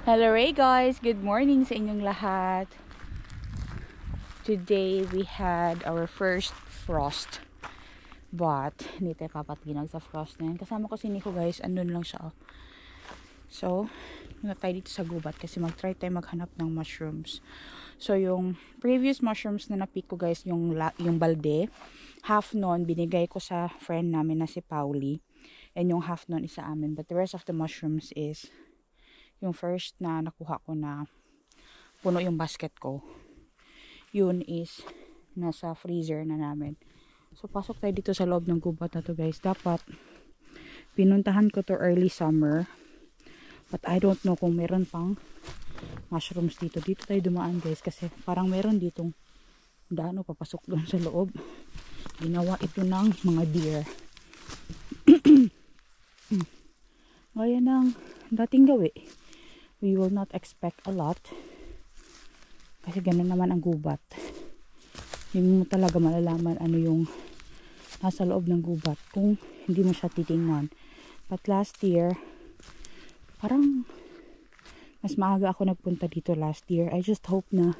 Hello Ray guys, good morning sa inyong lahat. Today we had our first frost. But hindi tayo papatinag sa frost na yan. Kasama ko si Nico guys, andun lang siya. So, muna tayo dito sa gubat kasi mag-try tayo maghanap ng mushrooms. So, yung previous mushrooms na napick ko guys, yung balde, half nun binigay ko sa friend namin na si Pauli. And yung half nun isa amin. But the rest of the mushrooms is yung first na nakuha ko na puno yung basket ko. Yun is nasa freezer na namin. So, pasok tayo dito sa loob ng gubat na to guys. Dapat pinuntahan ko to early summer. But I don't know kung meron pang mushrooms dito. Dito tayo dumaan guys kasi parang meron ditong daan o papasok doon sa loob. Ginawa ito ng mga deer. Gaya ng dating gawi. We will not expect a lot. Kasi ganun naman ang gubat. Hindi mo talaga malalaman ano yung nasa loob ng gubat kung hindi mo siya titingnan. But last year, parang mas maaga ako nagpunta dito last year. I just hope na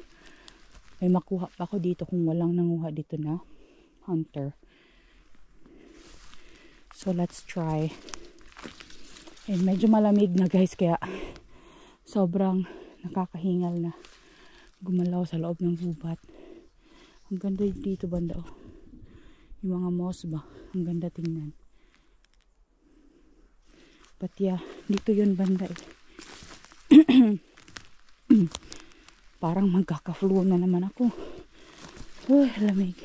may makuha pa ako dito kung walang nanguha dito na hunter. So let's try. And medyo malamig na guys kaya sobrang nakakahingal na gumalaw sa loob ng gubat. Ang ganda dito banda oh. Yung mga moss ba? Ang ganda tingnan. But yeah, dito yun banda eh. Parang magkaka-flu na naman ako. Uy, lamig.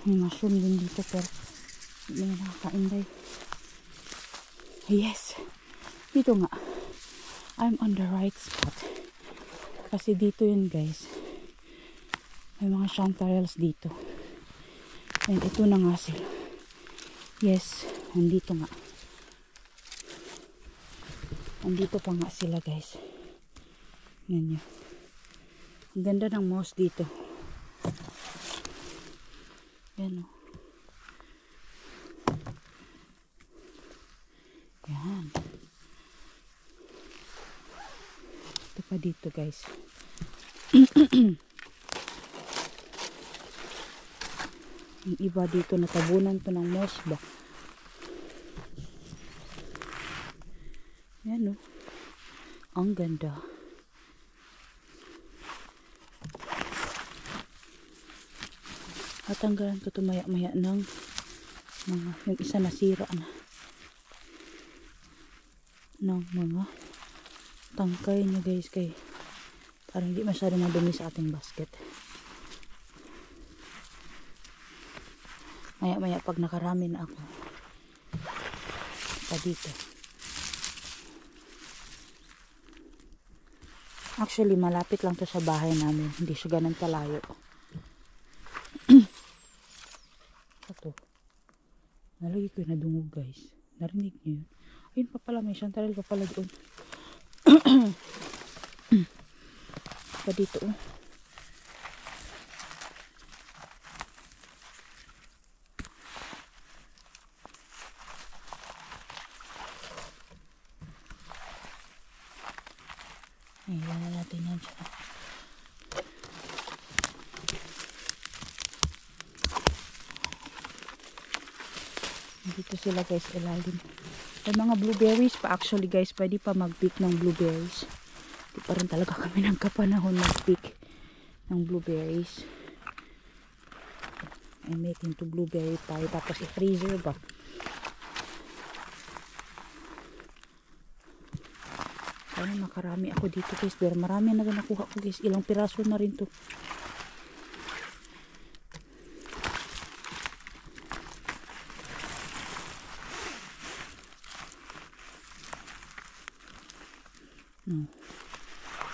May mushroom din dito pero hindi na nakakain. Yes, dito nga. I'm on the right spot. Kasi dito yun guys. May mga chanterelles dito. And ito na nga sila. Yes, nandito nga. Nandito pa nga sila guys. Yan yun. Ang ganda ng moss dito. Yan o. Yan. Ito pa dito guys. Yung iba dito natabunan to ng moss ba. Yan o. Ang ganda. Natanggalan ko ito maya-maya ng mga, yung isa nasira na ng mga tangkay niya guys kay parang hindi masyado madumi sa ating basket. Maya-maya pag nakarami na ako pa dito. Actually malapit lang to sa bahay namin, hindi siya ganun kalayo. Ito nalagi ko na dungog guys, narinig niyo yun? Ayun pa pala, may chanterelle pa pala doon. Pa dito oh. Ayan na natin yan siya. Dito sila guys, ilalim. May mga blueberries pa actually guys. Pwede pa mag-pick ng blueberries. Di pa rin talaga kami nagkapanahon mag-pick ng blueberries. I make into blueberry pie. Tapos i-freezer ba? Kaya makarami ako dito guys. Pero marami na nakuha ko guys. Ilang piraso na rin to.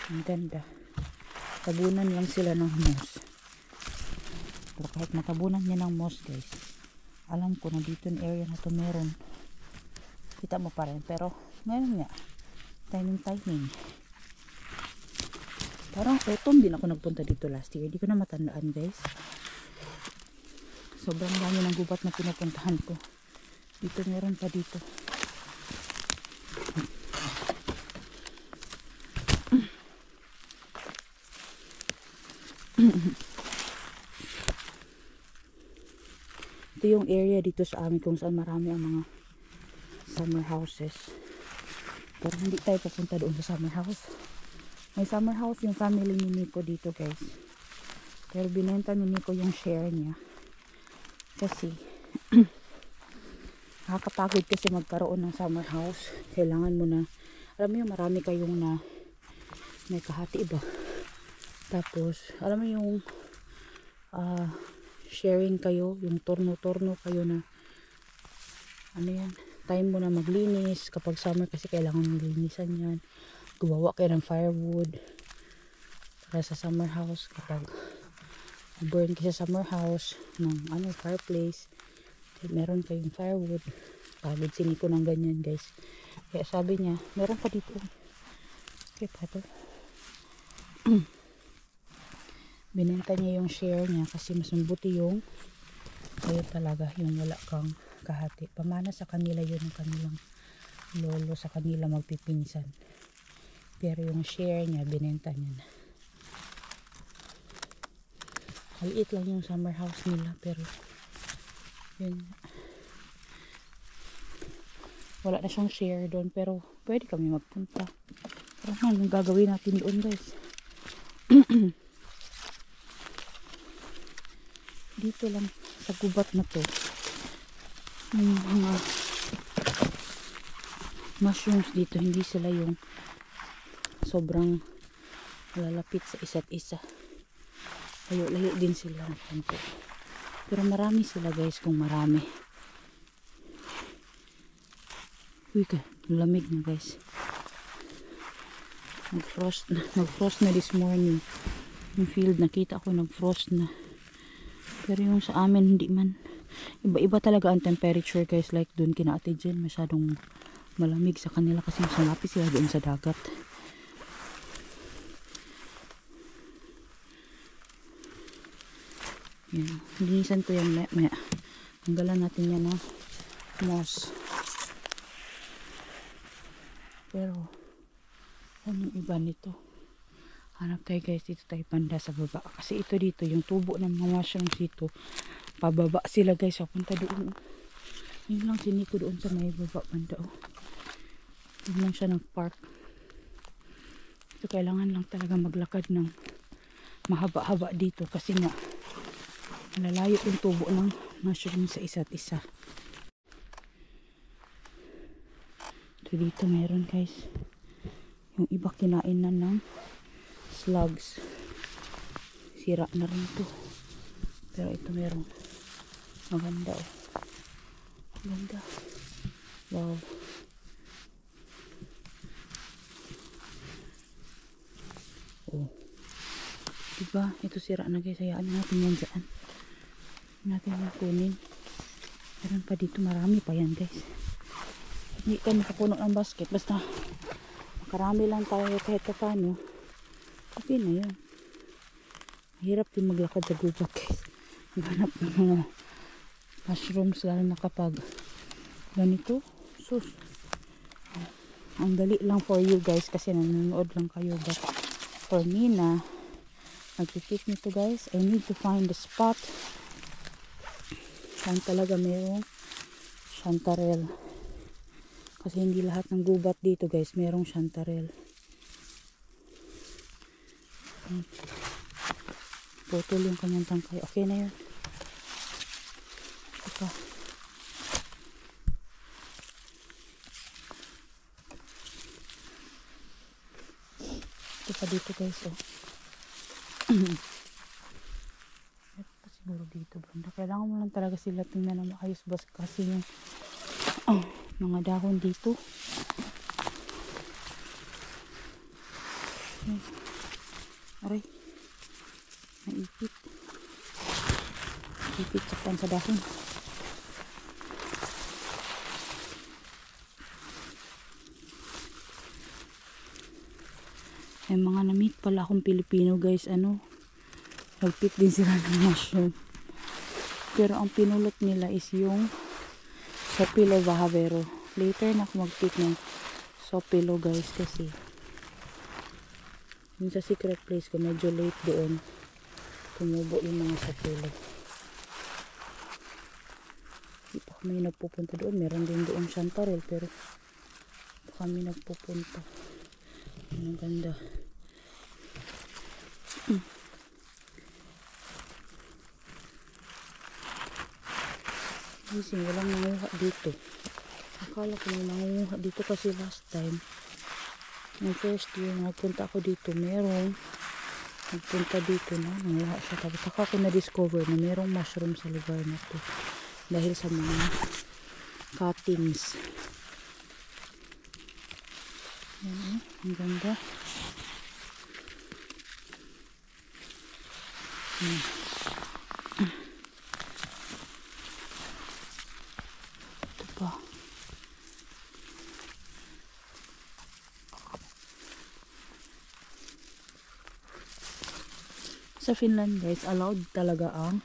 Ang ganda. Tabunan lang sila ng moss. Pero kahit matabunan niya ng moss guys, alam ko na dito yung area na to meron. Kita mo pa rin. Pero ngayon nga, timing. Parang autumn din ako nagpunta dito last year. Hindi ko na matandaan guys. Sobrang dami ng gubat na pinupuntahan ko. Dito meron pa dito. ito yung area dito sa amin kung saan marami ang mga summer houses. Pero hindi tayo papunta doon sa summer house. May summer house yung family ni Nico dito guys. Pero binenta ni Nico yung share niya. Kasi nakakapagod kasi magkaroon ng summer house. Kailangan mo na, alam mo yung marami kayong na may kahati ba. Tapos alam mo yung sharing kayo, yung torno-torno kayo na ano yan, time mo na maglinis kapag summer kasi kailangan maglinisan yan. Gumawa kayo ng firewood para sa summer house kapag burn kayo sa summer house ng fireplace. Meron kayong firewood. Pagod si Nico ng ganyan guys. Kaya sabi niya, meron pa dito. Okay pa to. Binenta niya yung share niya kasi mas mabuti yung kayo talaga yung wala kang kahati. Pamana sa kanila yun ng kanilang lolo sa kanila magpipinsan. Pero yung share niya binenta niya na. Maliit lang yung summer house nila pero yun, wala na siyang share doon pero pwede kami magpunta. Pero anong gagawin natin doon guys? Dito lang sa gubat na to yung mga mushrooms dito, hindi sila yung sobrang lalapit sa isa't isa. Layo-layo din sila ng konti. Pero marami sila guys kung marami. Uy ka, lamig na guys. Nag-frost na this morning. Yung field nakita ko nag-frost na. Pero yung sa amin hindi man. Iba-iba talaga ang temperature guys. Like dun kina Ate Jen masyadong malamig sa kanila kasi mas malapit sila doon sa dagat. Yan. Linisan ko yan maya. Tanggalan natin yan ng moss. Pero ano yung iba nito? Hanap tayo guys, dito tayo banda sa baba. Kasi ito dito, yung tubo ng mga mushrooms dito. Pababa sila guys, papunta doon. Yun lang si Nico doon sa may baba banda. Doon lang siya nag-park. So kailangan lang talaga maglakad ng mahaba-haba dito kasi nga malalayo yung tubo ng mushroom sa isa't isa. So dito meron guys. Yung iba kinain na ng slugs. Sira na rin to. Pero ito meron. Maganda oh. Maganda. Wow. Oh. Diba? Ito sira na guys. Hayaan natin yan dyan. Natin yung kunin. Meron pa dito. Marami pa yan guys. Hindi ka makapuno ng basket. Basta makarami lang tayo kahit paano. Okay na yun. Mahirap din maglakad sa gubat guys. Maghanap ng mga mushrooms lalo na kapag ganito. Sus. Ang dali lang for you guys kasi nanonood lang kayo. But for me na nagpipik nito guys, I need to find the spot saan talaga mayroong chantarelle. Kasi hindi lahat ng gubat dito guys mayroong chantarelle. Putol yung kanyang tangkay. Okay na yun. Ito pa. Ito pa dito guys oh. Ito pa siguro dito banda. Kailangan mo lang talaga sila tingnan na maayos kasi yung mga dahon dito. Aray. Naipit. Ipit sa dahon. May mga na-meet pala akong Pilipino guys. Nagpit din sila ng mushroom. Pero ang pinulot nila is yung Sopilo Bahavero. Later na ako mag-pick ng Sopilo guys kasi yun sa secret place ko medyo late doon tumubo yung mga Sopilo. kami nagpupunta doon. Meron din doon Chantarelle, pero kami nagpupunta. Ang ganda. Gising, walang nanguha dito. Akala ko may nanguha dito kasi last time. Yung first year, nagpunta ako dito, merong nagpunta dito na, nanguha siya. Tapos saka ko na-discover na merong mushroom sa lugar na to. Dahil sa mga cuttings. Yan ang ganda. Ito pa. Sa Finland guys, allowed talaga ang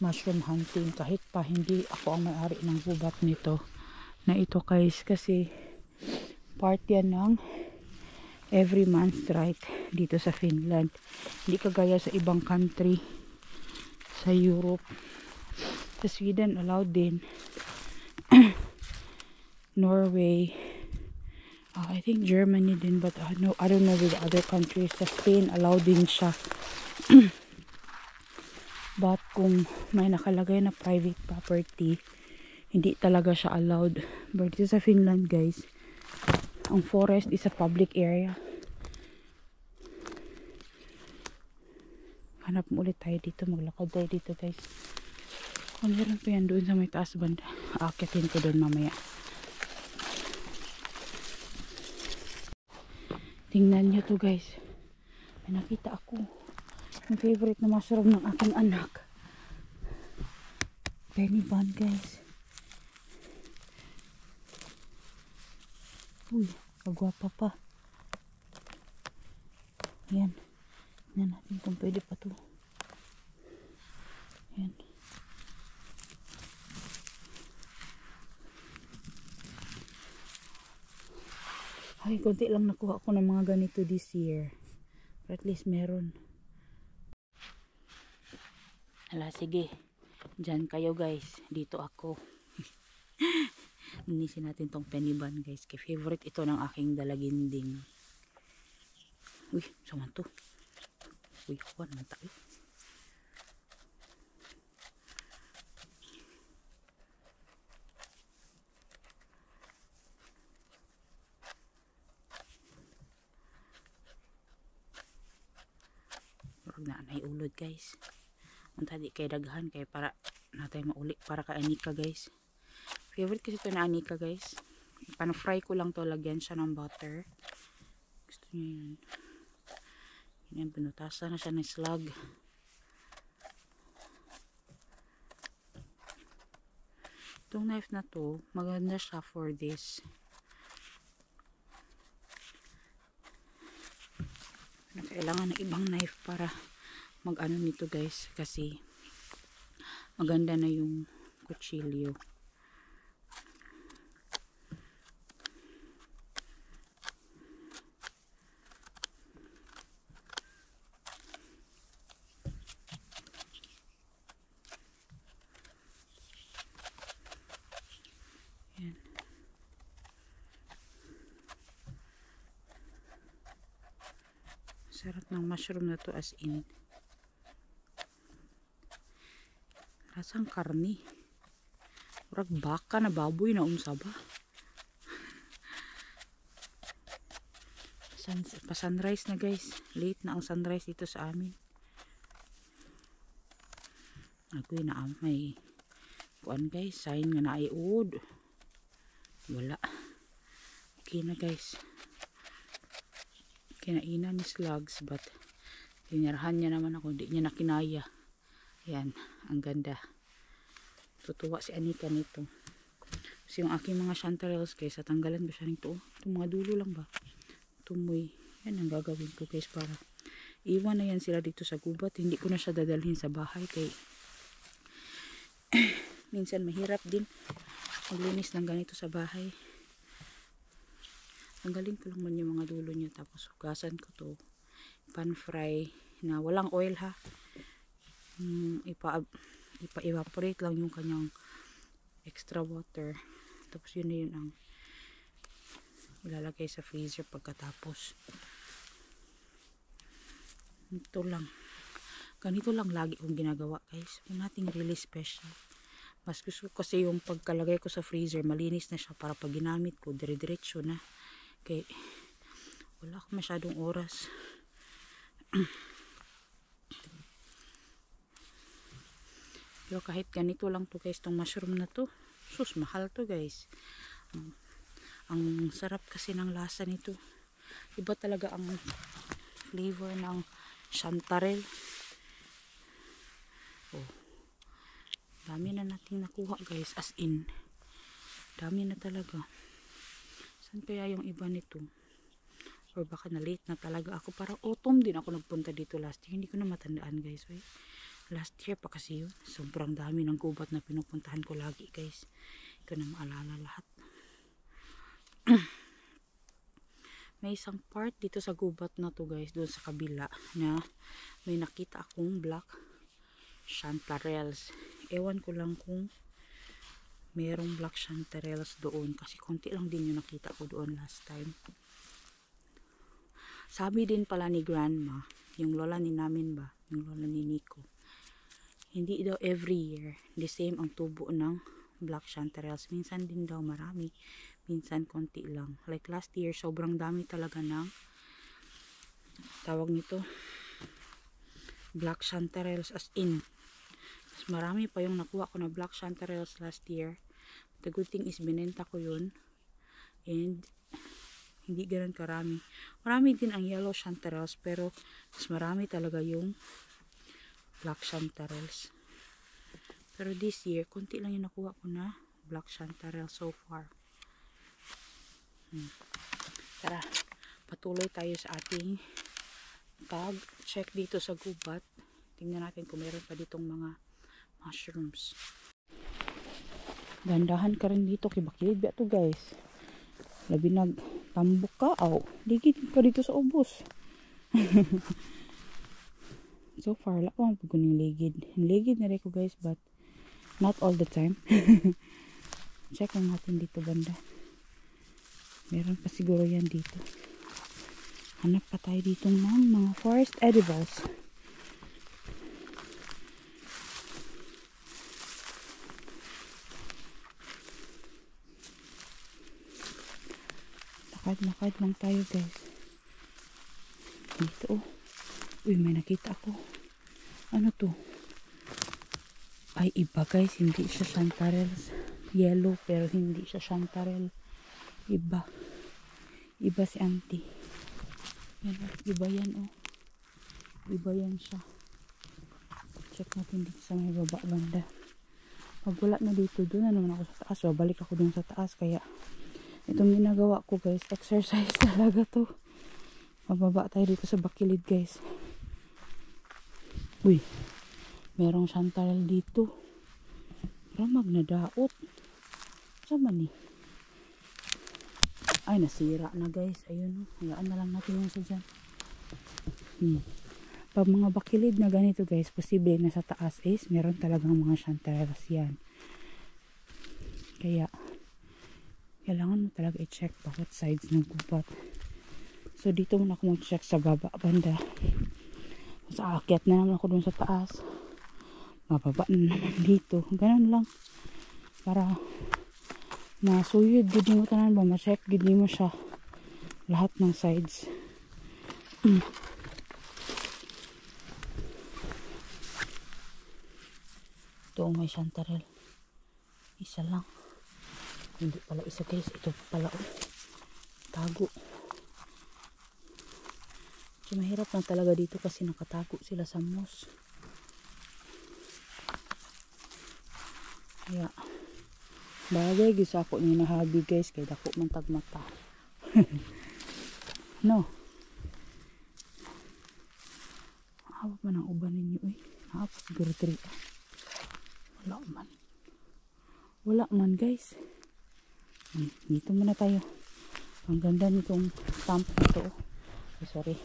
mushroom hunting kahit pa hindi ako ang may-ari ng gubat nito na ito guys, kasi part yan ng every month right dito sa Finland. Hindi kagaya sa ibang country sa Europe. Sa Sweden allowed din. Norway, I think Germany din, but I don't know with other countries. Sa Spain allowed din siya. But kung may nakalagay na private property, hindi talaga siya allowed. But dito sa Finland guys, ang forest is a public area. Hanap mo ulit tayo dito, maglakad tayo dito guys. Kung meron pa yan doon sa may taas banda, aakitin ko doon mamaya. Tingnan nyo to guys, may nakita ako. Yung favorite na mushroom ng aking anak, penny bun guys. Uy, kagwapa pa. Yan, tingnan natin kung pwede pa to. Yan. Ay, konti lang nakuha ko ng mga ganito this year. But at least meron. Hala, sige. Diyan kayo guys. Dito ako. Linisin natin tong penny bun guys. Kaya favorite ito ng aking dalaginding. Uy, saan to? Uy, kuha naman tayo. Huwag na anay ulod guys. Unta di kay daghan kay para natay mauli para kay anika guys. Favorite kasi ito na anika guys. Pan-fry ko lang to, lagyan siya ng butter. Gusto niyo yun. Yan, pinutasan na siya ng slug. Itong knife na to, maganda siya for this. Kailangan ng ibang knife para mag-ano nito guys, kasi maganda na yung kutsilyo. Yan. Sarap ng mushroom na to, as in. Rasang karni. Murag baka na baboy na unsa ba? Pa-sunrise na guys. Late na ang sunrise dito sa amin. Agoy na may kuan guys. Sign nga na ay uod. Wala. Okay na guys. Kinainan ni slugs, but tinirahan niya naman ako. Hindi niya nakinaya. Yan. Ang ganda. Tutuwa si Anika nito. Kasi yung aking mga chanterelles guys, tanggalan ko siya nito. Itong mga dulo lang ba? Tumoy. Yan ang gagawin ko guys, para iwan na yan sila dito sa gubat. Hindi ko na siya dadalhin sa bahay kay minsan mahirap din maglinis ng ganito sa bahay. Tanggalin ko lang man yung mga dulo niya, tapos hugasan ko to, pan fry na walang oil ha. Ipa-evaporate lang yung kanyang extra water. Tapos yun na yun ang ilalagay sa freezer pagkatapos. Ito lang. Ganito lang lagi kong ginagawa guys. Nothing really special. Mas gusto ko kasi yung pagkalagay ko sa freezer, malinis na siya para pag ginamit ko, dire-diretso na. Kaya wala akong masyadong oras. Pero kahit ganito lang to guys, tong mushroom na to. Sus, mahal to guys. Ang sarap kasi ng lasa nito. Iba talaga ang flavor ng chanterelle. Oh. Dami na nating nakuha guys. As in. Dami na talaga. Saan kaya yung iba nito? Or baka na late na talaga ako. Parang autumn din ako nagpunta dito last year. Hindi ko na matandaan guys. Wait. Last year pa kasi yun. Sobrang dami ng gubat na pinupuntahan ko lagi guys. Ito na maalala lahat. May isang part dito sa gubat na to guys, doon sa kabila, na may nakita akong black chanterelles. Ewan ko lang kung merong black chanterelles doon kasi konti lang din yung nakita ko doon last time. Sabi din pala ni grandma, yung lola ni namin ba, yung lola ni Nico, hindi daw every year the same ang tubo ng black chanterelles. Minsan din daw marami, minsan konti lang. Like last year, sobrang dami talaga ng tawag nito black chanterelles, as in. Mas marami pa yung nakuha ko na black chanterelles last year. The good thing is binenta ko yun and hindi ganun karami. Marami din ang yellow chanterelles pero mas marami talaga yung black chanterelles. Pero this year, konti lang yung nakuha ko na black chanterelle so far. Tara, patuloy tayo sa ating pag-check dito sa gubat. Tingnan natin kung meron pa ditong mga mushrooms. Gandahan ka rin dito, kibakilid ba ito guys? Labi nagtambok ka, ligid ka dito sa ubos. So far, wala ko ang pagkuning ligid. Ligid na rin ko guys, but not all the time. Check lang natin dito banda. Meron pa siguro yan dito. Hanap pa tayo dito ng mga forest edibles. Lakad lang tayo guys. Dito oh. Uy, may nakita ako. Ano to? Ay, iba guys. Hindi siya chanterelles. Yellow pero hindi siya chanterelle. Iba. Iba si auntie. Yan, iba yan oh. Iba yan siya. Check natin dito sa may baba banda. Pag wala na dito, doon na naman ako sa taas. Babalik ako dun sa taas. Kaya itong ginagawa ko guys, exercise talaga to. Mababa tayo dito sa bakilid guys. Uy, merong chanterelle dito. Ramag na daot. Sama ni. Ay, nasira na guys. Ayun, hayaan na lang natin yung sa dyan. Pag mga bakilid na ganito guys, posible na sa taas is meron talagang mga chanterelles yan. Kaya kailangan mo talaga i-check bawat sides ng gubat. So dito muna ako mag-check sa baba banda. Sa aakyat na naman ako dun sa taas. Mababa na naman dito. Ganun lang. Para masuyod gid mo tanan ba, ma-check gid mo siya lahat ng sides. Ito may chanterelle. Isa lang. Hindi pala isa guys. Ito pala oh. Tago. So, mahirap lang talaga dito kasi nakatago sila sa moss. Kaya bagay gisa ako ni nahabi guys kay dako man tagmata. No. Awak man ang uban ninyo eh. Awak siguro 3. Wala man. Wala man guys. Dito muna tayo. Ang ganda nitong stamp na to. Oh, sorry.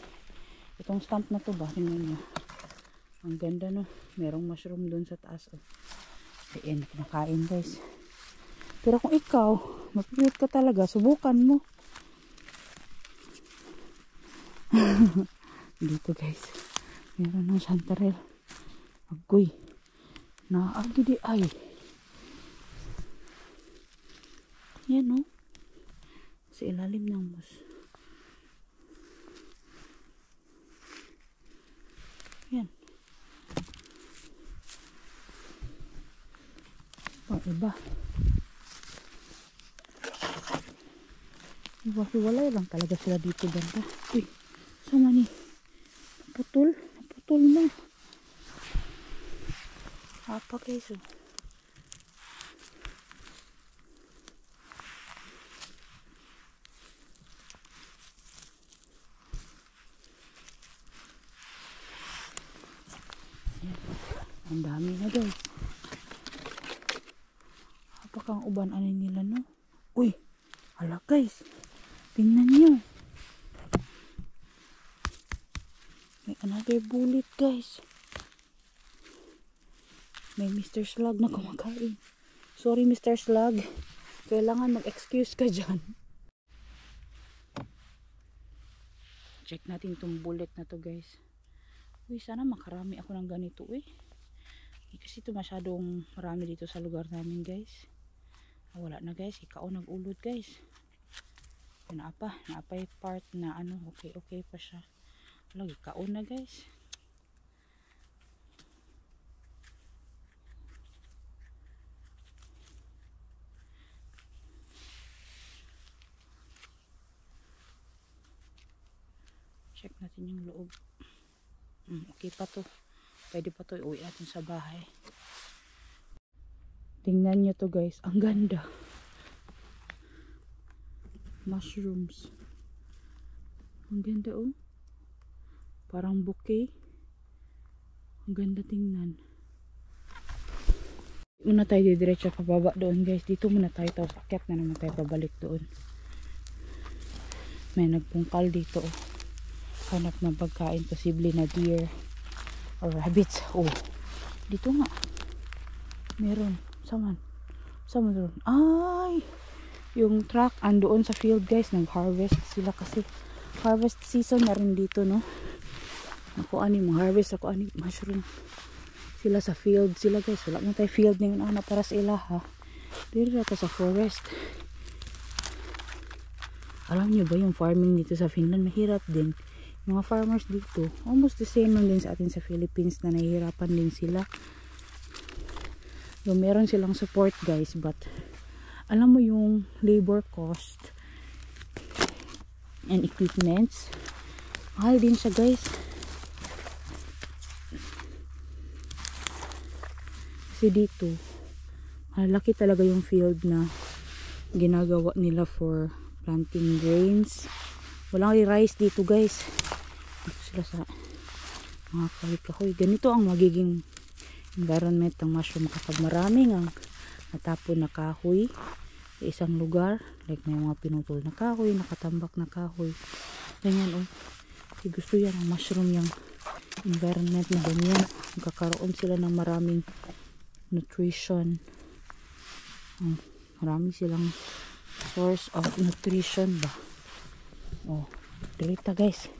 Itong stamp na to ba? Tingnan nyo. Ang ganda no. Merong mushroom dun sa taas. Oh. Ayan, nakain guys. Pero kung ikaw, mapilit ka talaga, subukan mo. Dito guys, meron ng chanterelle. Agoy. Naagi di ay. Yan o. Sa ilalim ng moss. Yan. Pang iba. Hiwalay lang talaga sila dito banda. Uy, sama ni. Naputol. Naputol na. Apa guys oh. Ang dami na guys. Apakang uban ano nila no? Uy, hala guys. Tingnan nyo. May another bullet guys. May Mr. Slug na kumakain. Sorry Mr. Slug. Kailangan mag-excuse ka dyan. Check natin itong bullet na to guys. Uy, sana makarami ako ng ganito eh. Kasi ito masyadong marami dito sa lugar namin guys. Wala na guys, ikaw nag-ulod guys. Naapay part na ano, okay pa siya. Wala, ikaw na guys. Check natin yung loob. Okay pa to. Pwede pa to, iuwi natin sa bahay. Tingnan nyo to guys, ang ganda. Mushrooms. Ang ganda oh. Parang bouquet. Ang ganda tingnan. Muna tayo diretso pababa doon guys. Dito muna tayo, tapos akyat na naman tayo pabalik doon. May nagpungkal dito oh. Hanap ng pagkain, posible na deer or rabbits. Oh, dito nga meron. Saman doon. Ay, yung truck andoon sa field guys, nag-harvest sila kasi harvest season na rin dito no. Ako ani mo harvest, ako ani mushroom sila sa field sila guys. Wala mo tayo field ngayon ana para sa ilaha. Dito na sa forest. Alam nyo ba yung farming dito sa Finland mahirap din. Mga farmers dito, almost the same lang din sa atin sa Philippines na nahihirapan din sila. So, meron silang support guys, but alam mo yung labor cost and equipments, mahal din siya guys. Kasi dito, malaki talaga yung field na ginagawa nila for planting grains. Walang rice dito guys. Dito sila sa mga kahoy. Ganito ang magiging environment ng mushroom kapag maraming ang natapon na kahoy sa isang lugar. Like may mga pinutol na kahoy, nakatambak na kahoy. Ganyan oh. Kasi gusto yan ang mushroom yung environment na ganyan. Magkakaroon sila ng maraming nutrition. Marami silang source of nutrition ba. Oh, dirita guys.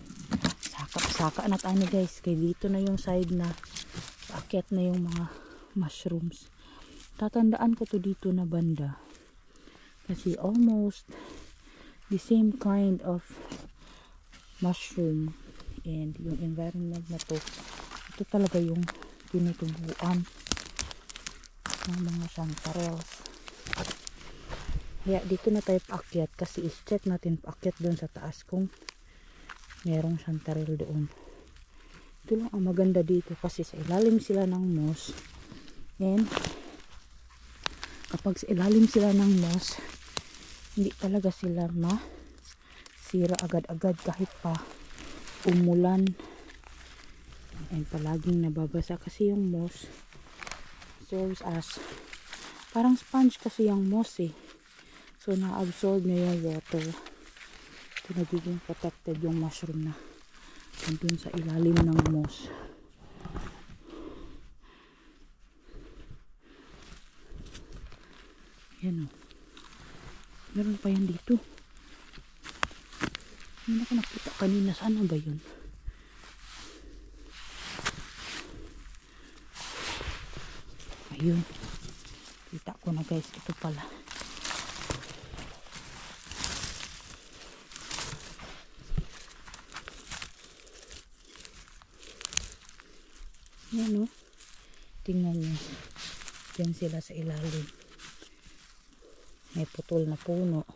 Saka na tayo guys. Kaya dito na yung side na paakyat na yung mga mushrooms. Tatandaan ko to dito na banda. Kasi almost the same kind of mushroom and yung environment na to. Ito talaga yung tinutubuan ng mga chanterelles. Kaya dito na tayo paakyat kasi i-check natin paakyat doon sa taas kung merong chanterelle doon. Ito lang ang maganda dito kasi sa ilalim sila ng moss, and kapag sa ilalim sila ng moss hindi talaga sila masira agad-agad kahit pa umulan, and palaging nababasa kasi yung moss serves as parang sponge kasi yung moss eh. So, na-absorb niya yung water. So, nagiging protected yung mushroom na nandun sa ilalim ng moss. Yan o. Meron pa yan dito. Hindi ako nakita kanina. Saan ba yun? Ayun. Kita ko na guys. Ito pala. Yan o. Tingnan nyo. Diyan sila sa ilalim. May putol na puno.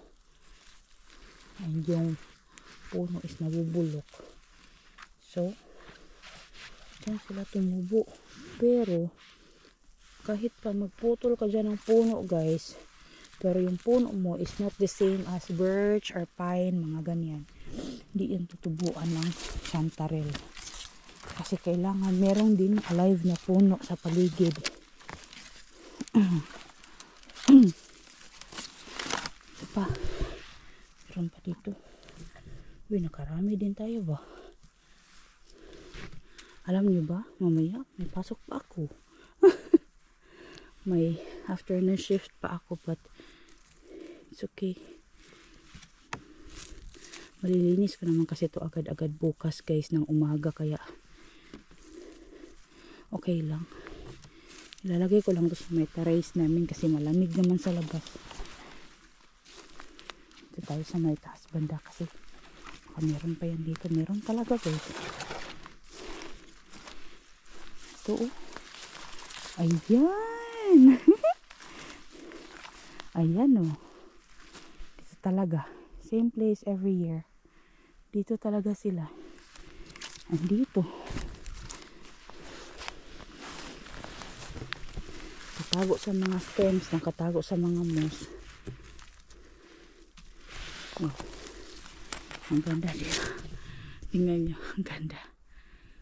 And yung puno is nabubulok. So, diyan sila tumubo. Pero, kahit pa magputol ka dyan ng puno guys, pero yung puno mo is not the same as birch or pine, mga ganyan. Hindi yan tutubuan ng chanterelle. Kasi kailangan meron din alive na puno sa paligid. Ito pa. Meron pa dito. Uy, nakarami din tayo ba? Alam nyo ba, mamaya may pasok pa ako. May afternoon shift pa ako, but it's okay. Malilinis ko naman kasi ito agad-agad bukas guys ng umaga, kaya okay lang. Ilalagay ko lang ito sa may terrace namin kasi malamig naman sa labas. Ito tayo sa may taas banda kasi meron pa yan dito. Meron talaga guys. Ito oh. Ayan. Ayan oh. Dito talaga. Same place every year. Dito talaga sila. Andito. Nakatago sa mga stems, nakatago sa mga moss. Oh. Ang ganda nila. Tingnan nyo, ang ganda.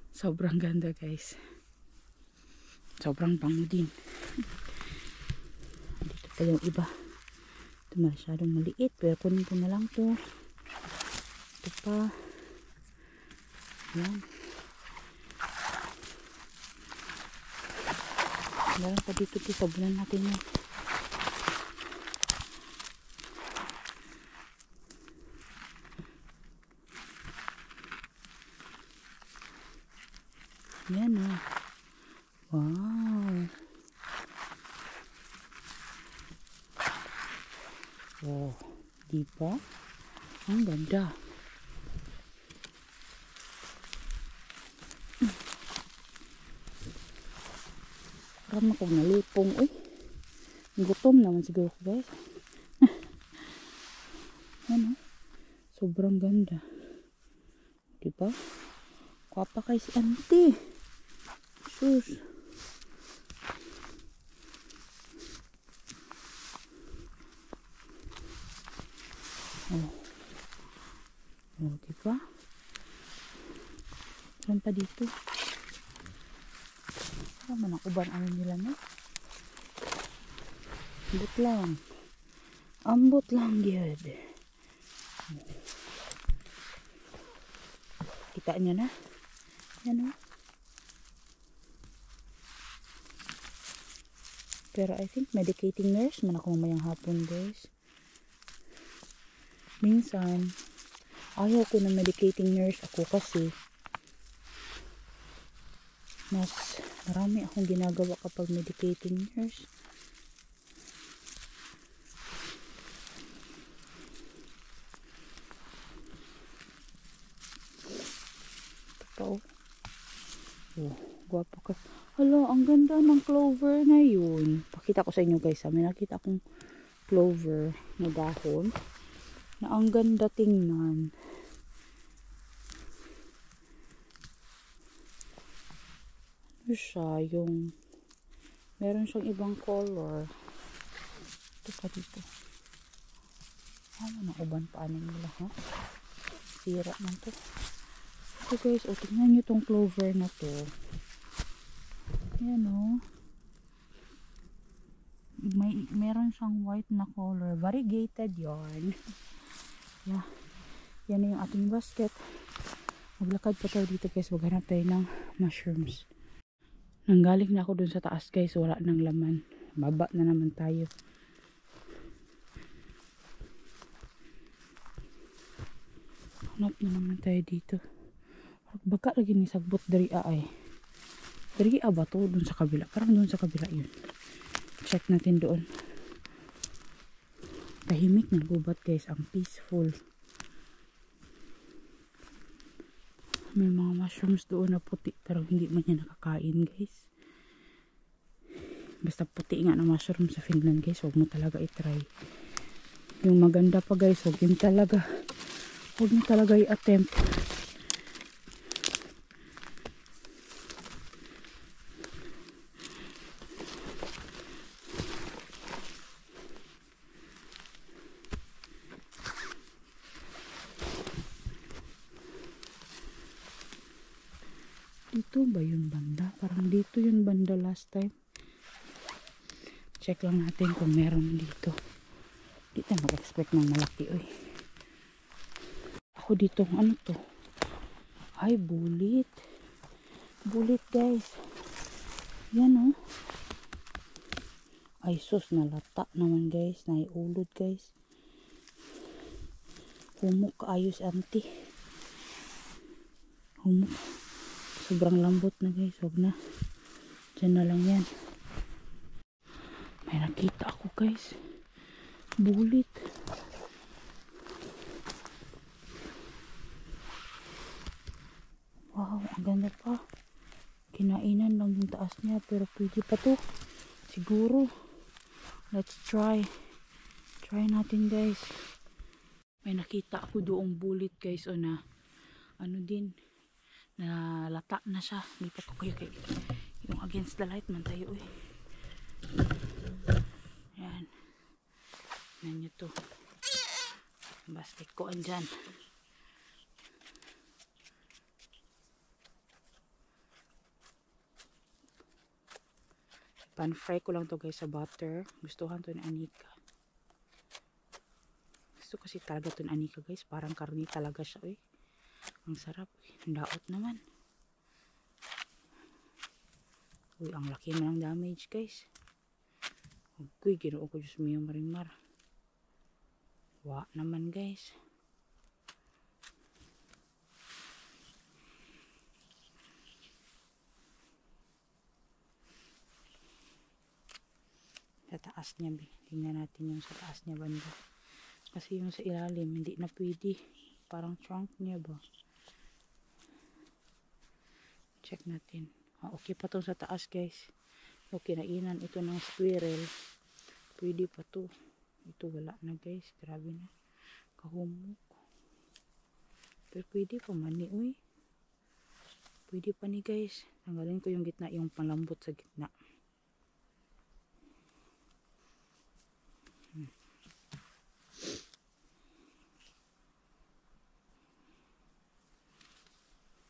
Sobrang ganda guys. Sobrang bango din. Dito pa yung iba. Ito masyadong maliit, pero kunin ko na lang to. Ito pa. Ayan. Meron pa dito, sabunan natin yun. Yan o. Wow. Oh, diba? Ang ganda. Parang akong nalipong. Uy, gutom naman siguro ko guys. Ano? Sobrang ganda. Diba? Kwapa kay si auntie. Sus. Oh. Oh, diba? Saan pa dito? Ano man ang uban ano nila na? Ambot lang. Ambot lang yun. Kita nyo na? Yan o. Pero I think medicating nurse man ako mamayang hapon guys. Minsan ayaw ko na medicating nurse ako kasi mas marami akong ginagawa kapag medicating nurse. Ito pa oh. Oh, guwapo ka. Hala, ang ganda ng clover na yun. Pakita ko sa inyo guys. May nakita akong clover na dahon na ang ganda tingnan. Ano siya? Yung meron siyang ibang color. Ito pa dito. Ano na uban paanin nila ha? Sira man to. So guys, o tingnan nyo tong clover na to. Yan o. Meron siyang white na color. Variegated yarn. Yeah. Yan na yung ating basket. Maglakad pa tayo dito guys. Maghanap tayo ng mushrooms. Nanggaling na ako dun sa taas guys. Wala nang laman. Baba na naman tayo. Hanap na naman tayo dito. Baka lagi ni sagbot dari ay. Dari ba to? Doon sa kabila. Parang doon sa kabila yun. Check natin doon. Tahimik ng gubat guys. Ang peaceful. May mga mushrooms doon na puti. Pero hindi man niya nakakain guys. Basta puti nga na mushroom sa Finland guys. Huwag mo talaga itry. Yung maganda pa guys. Huwag mo talaga i-attempt. Dito ba yun banda? Parang dito yun banda last time. Check lang natin kung meron dito. Di tayo mag-expect ng malaki. Oy. Ako dito, ano to? Ay, bulit. Bulit guys. Yan oh. Ay sus, nalata naman guys. Naiulod guys. Humok kaayos auntie. Humok. Sobrang lambot na guys. Huwag na. Diyan na lang yan. May nakita ako guys. Bulit. Wow, ang ganda pa. Kinainan lang yung taas niya. Pero pwede pa to. Siguro. Let's try. Try natin guys. May nakita ako doong bulit guys. O na ano din. Na lata na siya. Lipat ko kayo kay yung against the light man tayo eh. Yan. Yan nyo to. Basket ko andyan. Pan fry ko lang to guys sa butter. Gustuhan to ni Anika. Gusto kasi talaga to ni Anika guys. Parang karni talaga siya eh. Ang sarap. Ang daot naman. Uy, ang laki na ng damage guys. Uy, ginoo ko Diyos mo yung marimar. Wa naman guys. Sa taas niya. Tingnan natin yung sa taas niya banda. Kasi yung sa ilalim hindi na pwede. Parang trunk niya ba. Check natin. Okay pa to sa taas guys. Okay na inan ito ng squirrel. Pwede pa to. Ito wala na guys. Grabe na. Kahumok. Pero pwede pa man ni. Uy. Pwede pa ni guys. Tanggalin ko yung gitna. Yung panlambot sa gitna.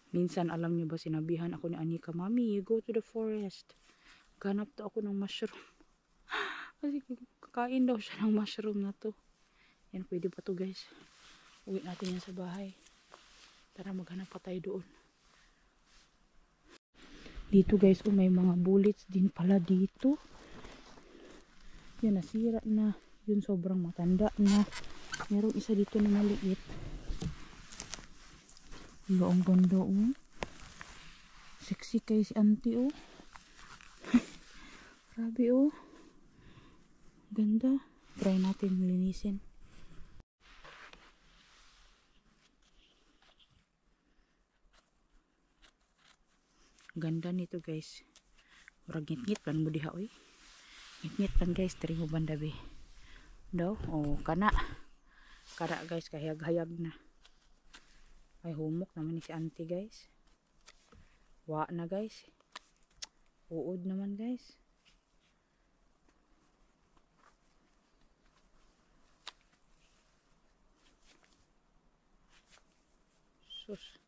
Minsan alam niyo ba sinabihan ako ni Anika, Mami, you go to the forest. Ganap daw ako ng mushroom. Kasi kakain daw siya ng mushroom na to. Yan, pwede pa to guys. Uwi natin yan sa bahay. Tara, maghanap pa tayo doon. Dito guys, may mga bullets din pala dito. Yan, nasira na. Yun, sobrang matanda na. Merong isa dito na maliit. Ang ganda oh. Sexy kay si auntie oh. Grabe oh. Ganda. Try natin linisin. Ganda nito guys. Murag ngit-ngit pan mo diha oy. Ngit-ngit pan guys, diri mo banda be. Daw, oh kana. Kara guys, kahayag-hayag na. Ay humok naman ni si auntie guys. Wa na guys. Uod naman guys. Sus.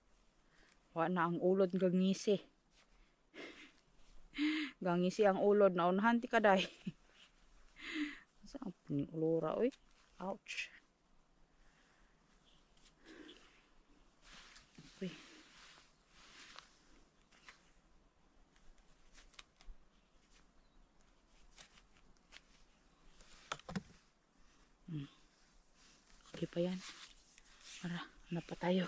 Wa na ang ulod gangisi. Gangisi ang ulod na unahan ti kaday. Saan puning ulora oy? Ouch. Uy. Okay pa yan. Para Hanap pa tayo.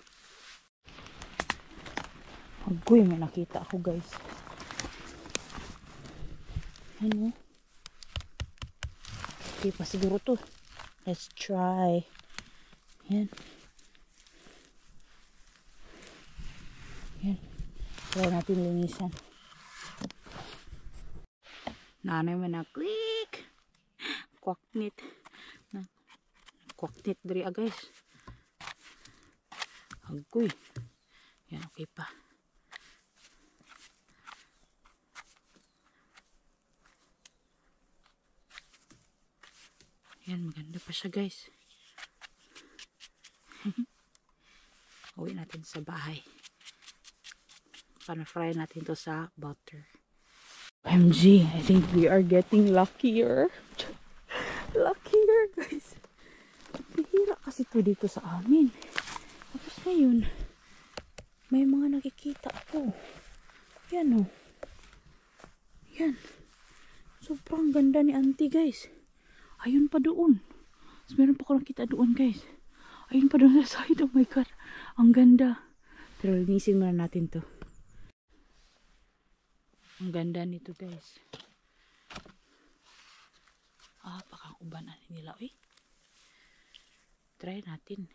Agoy, may nakita ako guys. Ano? Okay pa siguro to. Let's try. Yan. Yan. Try natin linisan. Nanay mo na click. Kwaknit. Kwaknit diri guys. Agoy. Yan, okay pa. Yan, maganda pa siya guys. Uwi natin sa bahay. Pana-fry natin to sa butter. OMG, I think we are getting luckier. Luckier guys. Bihira kasi to dito sa amin. Tapos ngayon, may mga nakikita ako. Yan o. Yan. Sobrang ganda ni auntie guys. Ayun pa doon. Tapos meron pa ako nakita doon guys. Ayun pa doon sa side. Oh my god. Ang ganda. Pero linisin muna natin to. Ang ganda nito guys. Pakang uban nila. Uy. Try natin.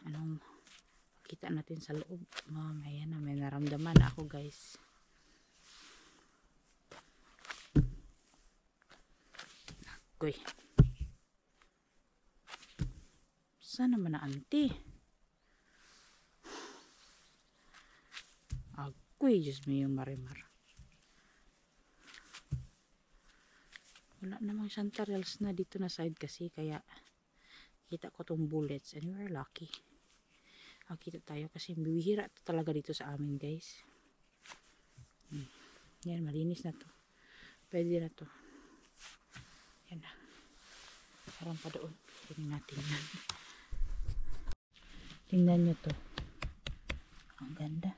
Anong kita natin sa loob. Mamaya na may naramdaman ako guys. Agoy. Saan naman na auntie? Agoy. Diyos mo yung marimar. Wala namang chanterelles na dito na side kasi. Kaya kita ko tong bullets. And we're lucky. Kita tayo kasi bihira to talaga dito sa amin guys. Yan, malinis na to. Pwede na to. Yan na. Parang pa doon. Tingnan natin yan. Tingnan nyo to. Ang ganda.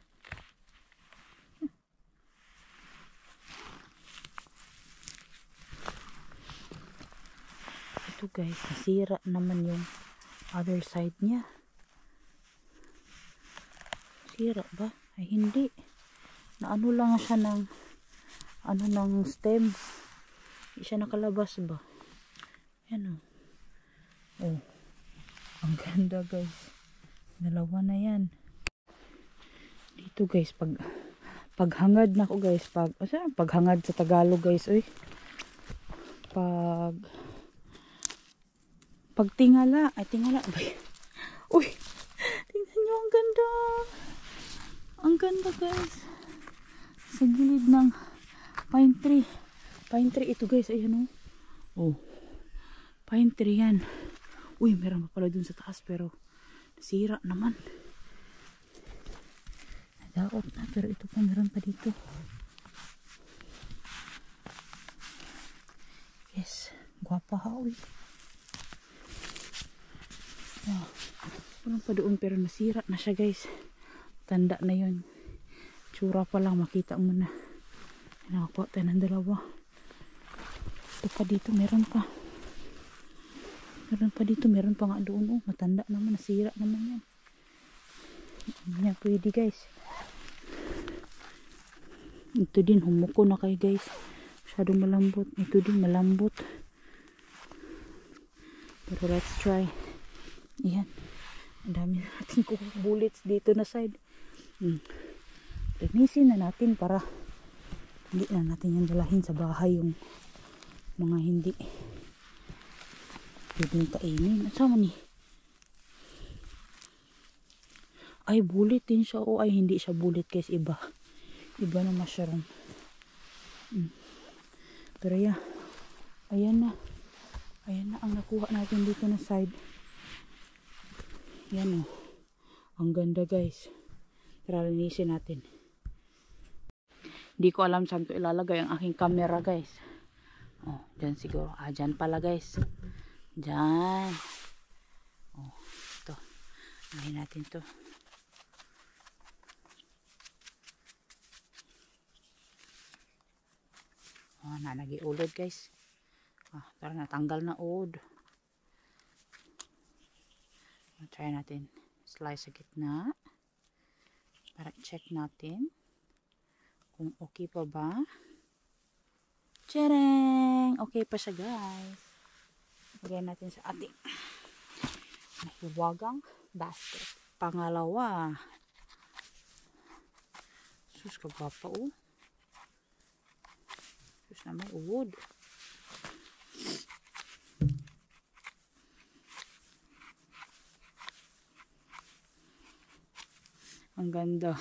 Ito guys, nasira naman yung other side niya. Sira ba? Ay hindi. Naano lang siya ng ng stem. Hindi siya nakalabas ba? Yan o. Oh. Ang ganda guys. Dalawa na yan. Dito guys, paghangad na ako guys. Paghangad sa Tagalog guys. Uy. Pagtingala. Ay, tingala. Uy. Tingnan nyo. Ang ganda. Ang ganda guys. Sa gilid ng pine tree. Pine tree ito guys. Ayan o. Oh. Pine tree yan. Uy, meron pa pala dun sa taas pero nasira naman. Nadaot na pero ito pa meron pa dito. Yes. Guwapa ha. Uy. Oh. Meron pa doon pero nasira na siya guys. Tanda na yun. Tsura pa lang makita mo na. Nakakuha tayo ng dalawa. Ito pa dito meron pa. Meron pa dito. Meron pa nga doon. Oh, matanda naman. Nasira naman yan. Yan pwede guys. Ito din. Humuko na kayo guys. Masyadong malambot. Ito din malambot. Pero let's try. Ayan. Ang dami natin bullets dito na side. Linisin na natin para hindi na natin yung dalahin sa bahay yung mga hindi pwedeng kainin. At sama ni? Ay, bullet din siya. O ay, hindi siya bullet guys. Iba. Iba na mushroom. Pero yeah. Ayan na. Ayan na ang nakuha natin dito na side. Yan o. Ang ganda guys. Tara, linisin natin. Hindi ko alam saan ko ilalagay ang aking camera guys. Oh, dyan siguro. Dyan pala guys. Dyan. Oh, ito. Ngayon natin to. Oh, nanagiulod guys. Parang natanggal na ud. Try natin Slice sa gitna. Para check natin kung okay pa ba. Tadang! Okay pa siya guys. Lagyan natin sa ating mahiwagang basket. Pangalawa. Sus, kagwapa oh. Sus na may uwod. Ang ganda.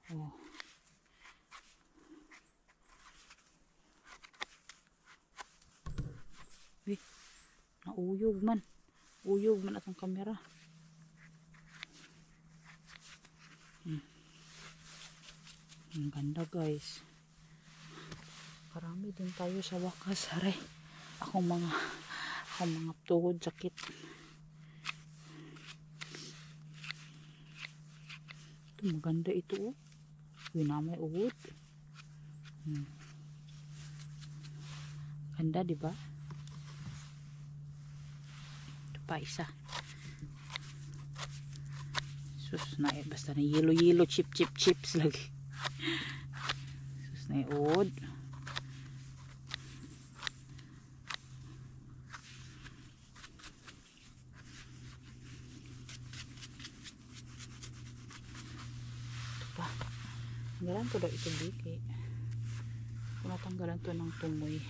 Oh. Uy, nauyog man. Uyog man atong kamera. Ang ganda guys. Marami din tayo sa wakas. Aray. Akong mga tuhod sakit. Ito maganda ito oh. Uy na may uwod. Ganda diba? Ito pa isa. Sus na eh. Basta na yelo chips lagi. Sus na uwod. Tanggalan ko daw ito biki. Kung natanggalan to ng tumoy. Andun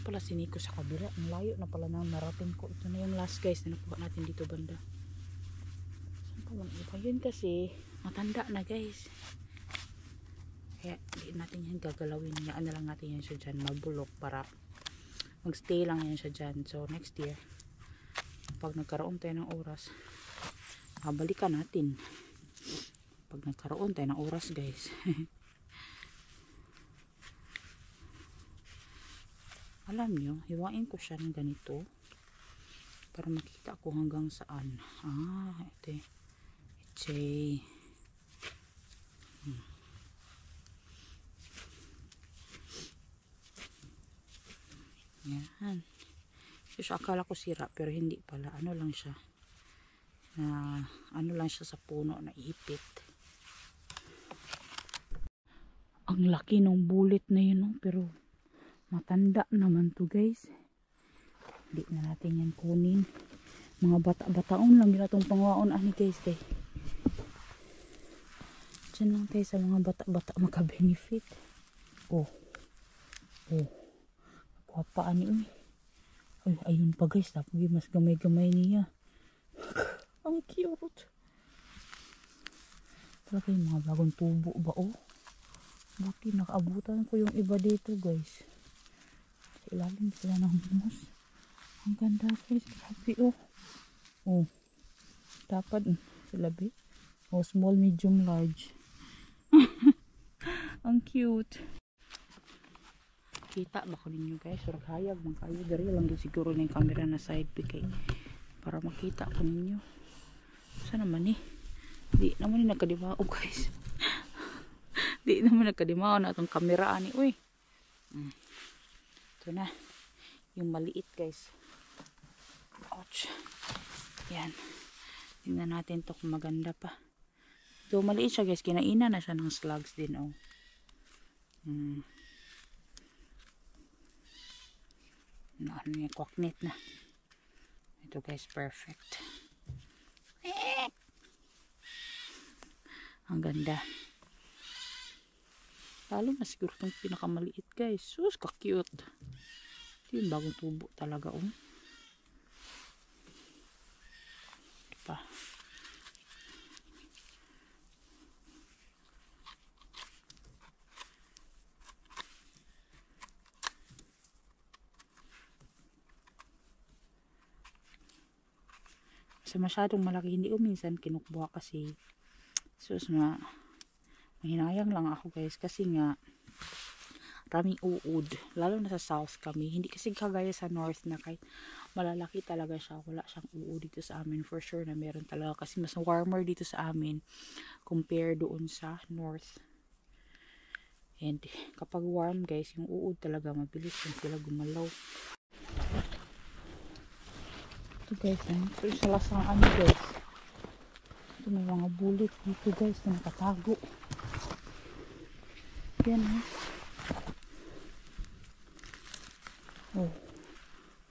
pala si Nico sa kabila. Ang layo na pala nang narating ko. Ito na yung last guys na nakuha natin dito banda. Saan pa man iba? Yun kasi matanda na guys. Kaya hindi natin yan gagalawin. Yaan na lang natin yan siya dyan. Mabulok para magstay lang yan siya dyan. So next year, pag nagkaroon tayo ng oras, balikan natin. Pag nagkaroon tayo ng oras guys. Alam nyo, hiwain ko siya ng ganito. Para makita ko hanggang saan. Ito. Yan. So, akala ko sira pero hindi pala. Ano lang siya. Ano lang siya sa puno na ipit. Ang laki ng bullet na yun. No? Pero matanda naman to guys. Hindi na natin yan kunin. Mga bata-bataon lang yun itong pangwaon ani guys. Diyan lang tayo sa mga bata-bata makabenefit. Oh. Kwapaan ni ay, ayun pa guys, tapos mas gamay-gamay niya. Ang cute. Talaga yung mga bagong tubo ba oh. Buti nakaabutan ko yung iba dito guys. Sa ilalim sila ng moss. Ang ganda guys, grabe oh. Dapat sila be. Small, medium, large. Ang cute. Kita ba ko ninyo guys, surag hayag man kayo dari lang din siguro na yung camera na side pick para makita ko ninyo. Saan naman di naman nagkadimao guys. Di naman nagkadimao na itong camera ani uy. Ito na yung maliit guys. Ouch. Yan, tingnan natin to kung maganda pa. So maliit siya guys, kinaina na siya ng slugs din oh. Ano yung kwaknit na. Ito guys, perfect. Ang ganda. Lalo na siguro itong pinakamaliit guys. Sus, ka-cute. Ito yung bagong tubo talaga oh. Ito pa. Sa masyadong malaki hindi ko minsan kinukbuha kasi sus nga mahinayang lang ako guys kasi nga maraming uod. Lalo na sa south kami. Hindi kasi kagaya sa north na kahit malalaki talaga siya. Wala siyang uod dito sa amin. For sure na meron talaga. Kasi mas warmer dito sa amin compare doon sa north. And kapag warm guys, yung uod talaga mabilis yung sila gumalaw. Ito guys, ito sa lasang ano guys. Ito may mga bulit dito guys na nakatago. Yan ha. Oh,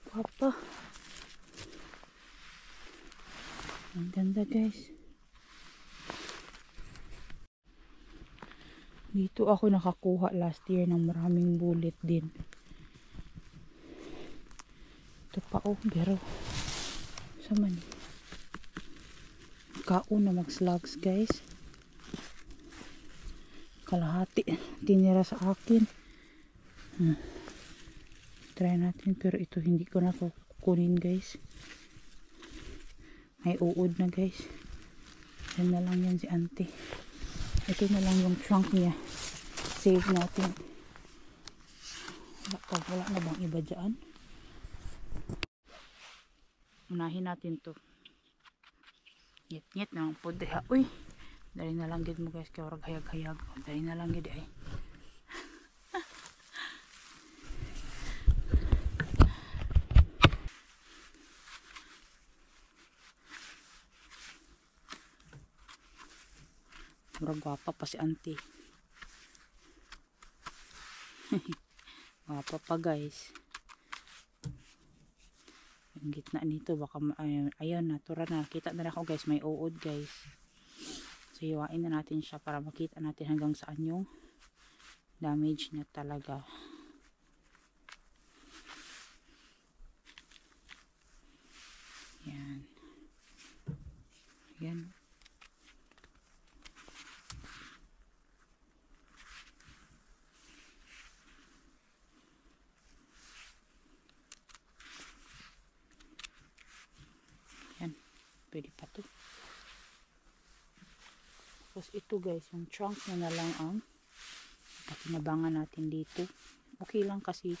papa. Ang ganda guys. Dito ako nakakuha last year ng maraming bulit din. Ito pa oh, pero sa man. Kauna mag-slugs guys. Kalahati tinira sa akin. Try natin pero ito hindi ko na kukunin guys. May uod na guys. Yan na lang yan si auntie. Ito na lang yung trunk niya. Save natin. Wala na bang iba dyan? Unahin natin to. Nyet na lang po diha. Uy! Dali na lang gid mo guys. Kaya warag hayag-hayag. Dali na lang gid ay. Murag gwapa pa si auntie. Gwapa pa guys. Yung gitna nito baka ayun natura na. Kita na ako guys, may uod guys. So iwain na natin siya para makita natin hanggang saan yung damage niya talaga. Yan. Yan. Pwede pa to. Tapos ito guys, yung trunk na lang ang patinabangan natin dito. Okay lang kasi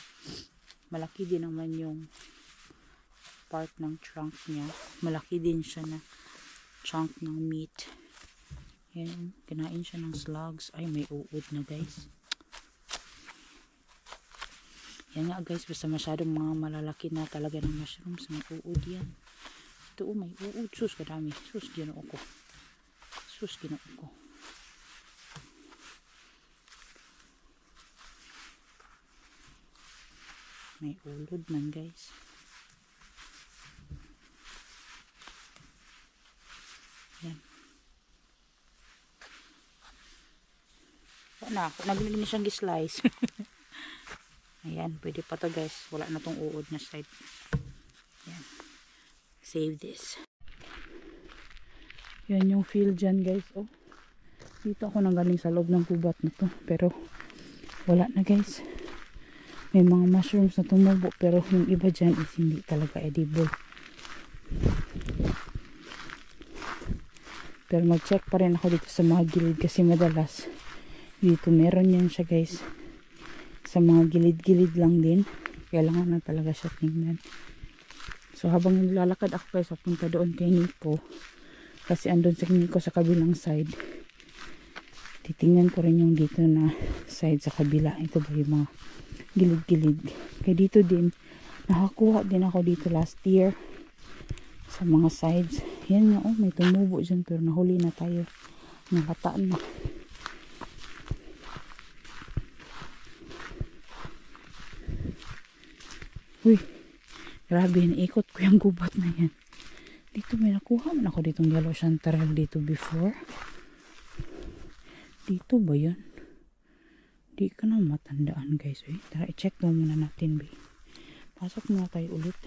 malaki din naman yung part ng trunk niya. Malaki din siya na chunk ng meat. Yan, kinain siya ng slugs. Ay, may uod na guys. Yan nga guys, basta masyadong mga malalaki na talaga ng mushrooms, may uod yan. Ito may uod. Sus, kadami. Sus, ginoo ko. Sus, ginoo ko. May ulod man guys. Yan. Wala na. Nabili na siyang gislice. Ayan, pwede pa to guys. Wala na tong uod na side. Yan. Save this. Yan yung field dyan guys. Oh. Dito ako nanggaling sa loob ng gubat na to. Pero wala na guys. May mga mushrooms na tumubo. Pero yung iba dyan is hindi talaga edible. Pero mag-check pa rin ako dito sa mga gilid. Kasi madalas dito meron yan siya guys. Sa mga gilid-gilid lang din. Kailangan na talaga siya tingnan. So habang nilalakad ako guys, papunta doon kay Nico. Kasi andun sa Nico sa kabilang side. Titingnan ko rin yung dito na side sa kabila. Ito ba yung mga gilid-gilid. Kaya dito din, nakakuha din ako dito last year. Sa mga sides. Yan nga oh, may tumubo dyan pero nahuli na tayo. Nakataan na. Uy, grabe, naikot ko yung gubat na yan. Dito may nakuha man ako ditong yellow chanterelle dito before. Dito ba yan? Di ka na matandaan guys. Eh. Tara, i-check daw muna natin. Be. Pasok muna tayo ulit.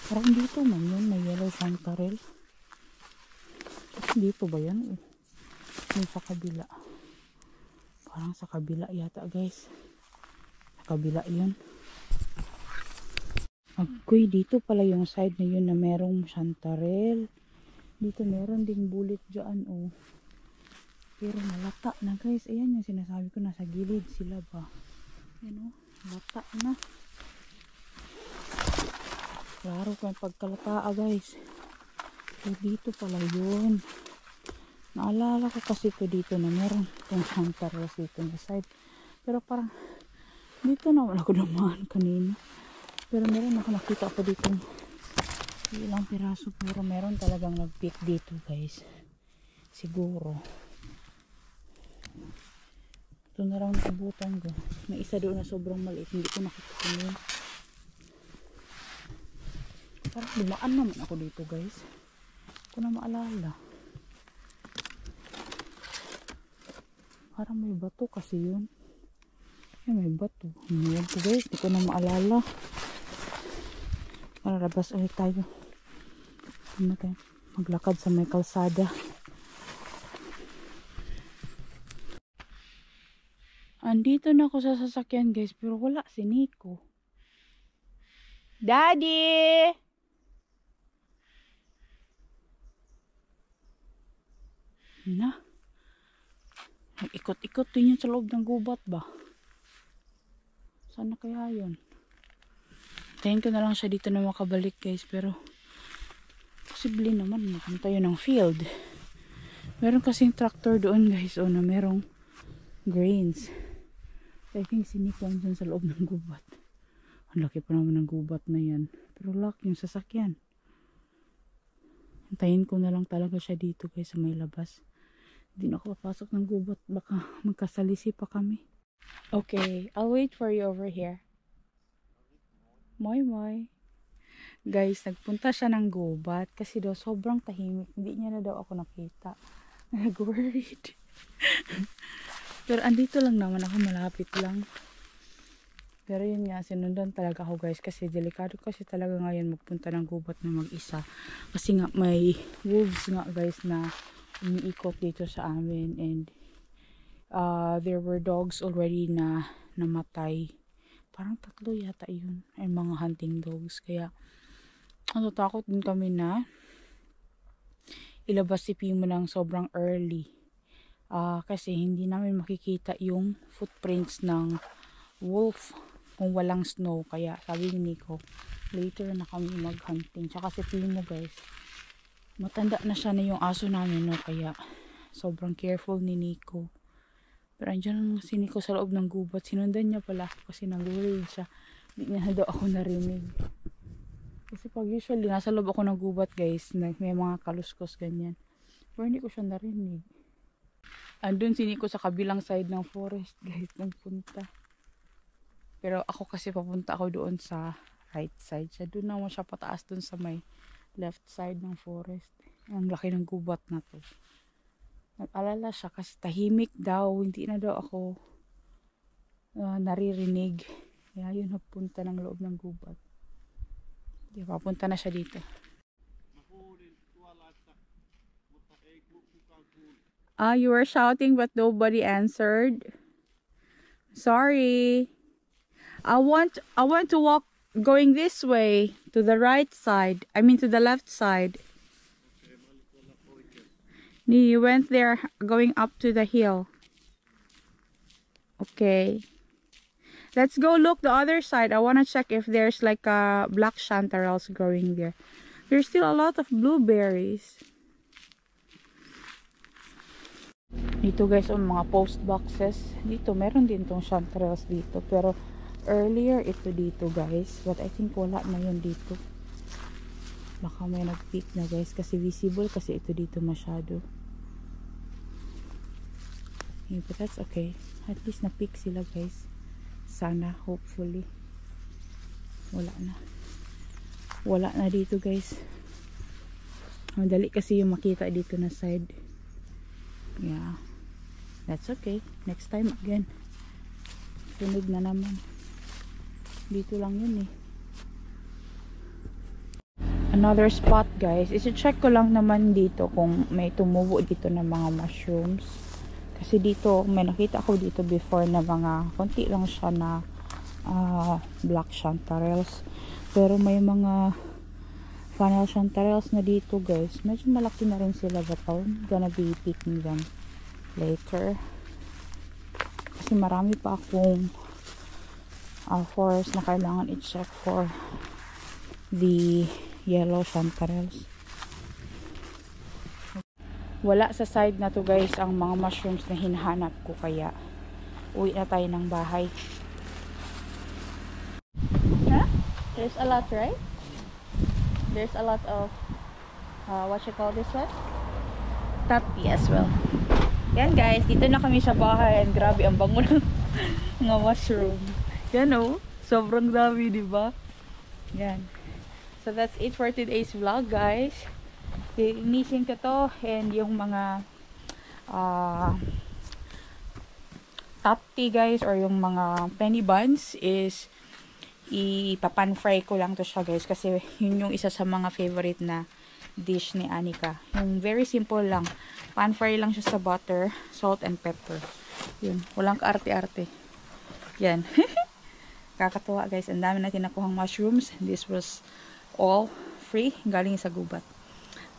Parang dito man yun, may yellow chanterelle. Dito ba yan? Yung sa kabila. Parang sa kabila yata guys. Sa kabila yun. Agoy, dito pala yung side na yun na merong chanterelle. Dito meron ding bulit dyan, oh. Pero malata na guys. Ayan yung sinasabi ko, nasa gilid sila ba. Yan o, lata na. Klaro ko yung pagkalataa guys. So, dito pala yun. Naalala ko kasi ito dito na meron itong chanterelles dito na side. Pero parang dito naman ako dumaan kanina. Pero meron ako nakita ko dito ilang piraso. Pero meron talagang nag-pick dito guys. Siguro. Ito na raw nakabutan ko. May isa doon na sobrang maliit. Hindi ko nakita yun. Parang dumaan naman ako dito guys. Hindi ko na maalala. Parang may bato kasi yun. Ay, may bato. Ano ko guys? Hindi ko na maalala. Maralabas ulit tayo. Maglakad sa may kalsada. Andito na ako sa sasakyan guys. Pero wala si Nico. Daddy! Na. Ikot-ikot din yun sa loob ng gubat ba? Sana kaya yun? Tayin ko na lang siya dito na makabalik guys. Pero posible naman mapunta yun ng field. Meron kasing tractor doon guys. O na merong grains. I think sinikwan dyan sa loob ng gubat. Ang laki pa naman ng gubat na yan. Pero lock yung sasakyan. Hintayin ko na lang talaga siya dito guys sa may labas. Hindi na ako papasok ng gubat. Baka magkasalisi pa kami. Okay, I'll wait for you over here. Moy moy. Guys, nagpunta siya ng gubat. Kasi daw sobrang tahimik. Hindi niya na daw ako nakita. Nag-worried. Pero andito lang naman ako. Malapit lang. Pero yun nga, sinundan talaga ako guys. Kasi delikado kasi talaga ngayon magpunta ng gubat na mag-isa. Kasi nga may wolves nga guys na umiikot dito sa amin. And there were dogs already na namatay. Parang 3 yata yun. Ay mga hunting dogs. Kaya natatakot din kami na ilabas si Pimo ng sobrang early. Kasi hindi namin makikita yung footprints ng wolf kung walang snow. Kaya sabi ni Nico, later na kami mag-hunting. Tsaka si Pimo guys, matanda na siya na yung aso namin, no? Kaya sobrang careful ni Nico. Pero andyan si Nico sa loob ng gubat. Sinundan niya pala ako kasi nag-worried siya. Hindi niya daw ako narinig. Kasi pag usually nasa loob ako ng gubat guys, may mga kaluskos ganyan. Pero hindi ko siya narinig. Andun si Nico sa kabilang side ng forest guys, nagpunta. Pero ako kasi papunta ako doon sa right side. Siya doon naman siya pataas doon sa may left side ng forest. Ang laki ng gubat na to. Nag-alala siya kasi tahimik daw. Hindi na daw ako naririnig. Kaya yun, napunta ng loob ng gubat. Hindi, papunta na siya dito. You were shouting but nobody answered. Sorry. I want to walk going this way to the right side. I mean to the left side. You went there going up to the hill. Okay. Let's go look the other side. I want to check if there's like a black chanterelles growing there. There's still a lot of blueberries. Dito guys, mga post boxes. Dito, meron din tong chanterelles dito. Pero earlier, ito dito guys. But I think wala na yun dito. Baka may nag-pick na guys. Kasi visible kasi ito dito masyado. Yeah, but that's okay. At least na-pick sila guys. Sana, hopefully. Wala na. Wala na dito guys. Madali kasi yung makita dito na side. Yeah. That's okay. Next time again. Sunod na naman. Dito lang yun eh. Another spot guys. Isi-check ko lang naman dito kung may tumubo dito ng mga mushrooms. Kasi dito, may nakita ko dito before na mga konti lang siya na black chanterelles. Pero may mga funnel chanterelles na dito guys. Medyo malaki na rin sila, but I'm gonna be picking them later. Kasi marami pa akong forest na kailangan i-check for the yellow chanterelles. Wala sa side na to guys ang mga mushrooms na hinahanap ko, kaya uwi na tayo ng bahay. Huh? There's a lot, right? There's a lot of what you call this one? Tapi as well. Yan guys, dito na kami sa bahay, and grabe ang bango ng mga mushroom. Yan oh, sobrang dami, di ba? Yan. So that's it for today's vlog guys. Linisin ko to, and yung mga top tea guys, or yung mga penny buns is ipapan fry ko lang to siya guys, kasi yun yung isa sa mga favorite na dish ni Anika. Yung very simple lang, pan fry lang siya sa butter, salt and pepper. Yun, walang kaarte-arte. Yan. Kakatuwa guys, ang dami natin nakuhang mushrooms. This was all free, galing sa gubat.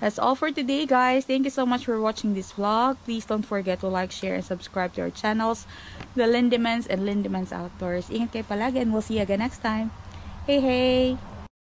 That's all for today guys. Thank you so much for watching this vlog. Please don't forget to like, share, and subscribe to our channels, The Lindemans and Lindemans Outdoors. Ingat kayo palagi, and we'll see you again next time. Hey hey!